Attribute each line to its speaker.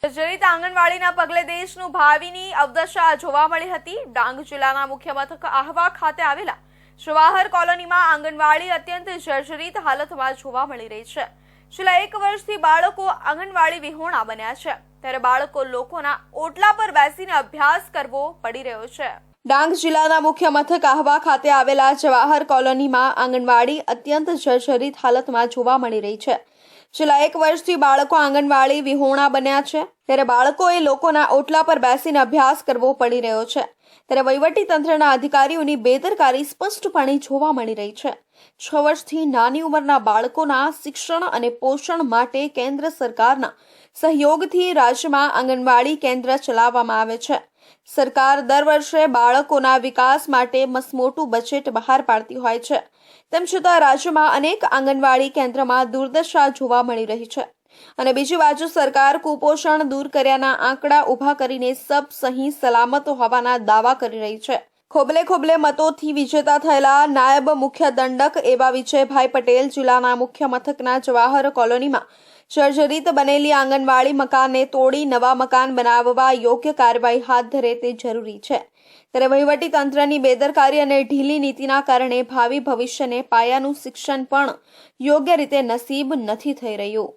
Speaker 1: જર્જરિત આંગણવાડીના પગલે દેશનું ભાવિની અવદશા જોવા મળી હતી। ડાંગ જિલ્લાના મુખ્ય મથક આહવા ખાતે આવેલા જવાહર કોલોનીમાં આંગણવાડી અત્યંત જર્જરિત હાલતમાં જોવા મળી રહી છે। છેલ્લા 1 વર્ષથી બાળકો આંગણવાડી વિહોણા બન્યા છે, ત્યારે બાળકો લોકોના ઓટલા પર બેસીને અભ્યાસ કરવો પડી રહ્યો છે। ડાંગ જિલ્લાના મુખ્ય મથક આહવા ખાતે આવેલા જવાહર કોલોનીમાં આંગણવાડી અત્યંત જર્જરિત હાલતમાં જોવા મળી રહી છે। છેલ્લા 1 વર્ષથી બાળકો આંગણવાડી વિહોણા બન્યા છે, ત્યારે બાળકોએ લોકોના ઓટલા પર બેસીને અભ્યાસ કરવો પડી રહ્યો છે। ત્યારે વહીવટી તંત્રના અધિકારીઓની બેદરકારી સ્પષ્ટપણે જોવા મળી રહી છે। 6 વર્ષથી નાની ઉંમરના બાળકોના શિક્ષણ અને પોષણ માટે કેન્દ્ર સરકારના સહયોગથી રાજ્યમાં આંગણવાડી કેન્દ્ર ચલાવવામાં આવે છે। સરકાર દર વર્ષે બાળકોના વિકાસ માટે મસમોટું બજેટ બહાર પાડતી હોય છે, તેમ છતાં રાજ્યમાં અનેક આંગણવાડી કેન્દ્રમાં દુર્દશા જોવા મળી રહી છે અને બીજી બાજુ સરકાર કુપોષણ દૂર કર્યાના આંકડા ઊભા કરીને સબ સહી સલામત હોવાના દાવા કરી રહી છે। ખોબલે મતોથી વિજેતા થયેલા નાયબ મુખ્ય દંડક એવા વિજયભાઈ પટેલ જિલ્લાના મુખ્ય મથકના જવાહર કોલોનીમાં જર્જરિત બનેલી આંગણવાડી મકાનને તોડી નવા મકાન બનાવવા યોગ્ય કાર્યવાહી હાથ ધરે તે જરૂરી છે। ત્યારે વહીવટી તંત્રની બેદરકારી અને ઢીલી નીતિના કારણે ભાવિ ભવિષ્યને પાયાનું શિક્ષણ પણ યોગ્ય રીતે નસીબ નથી થઈ રહ્યું।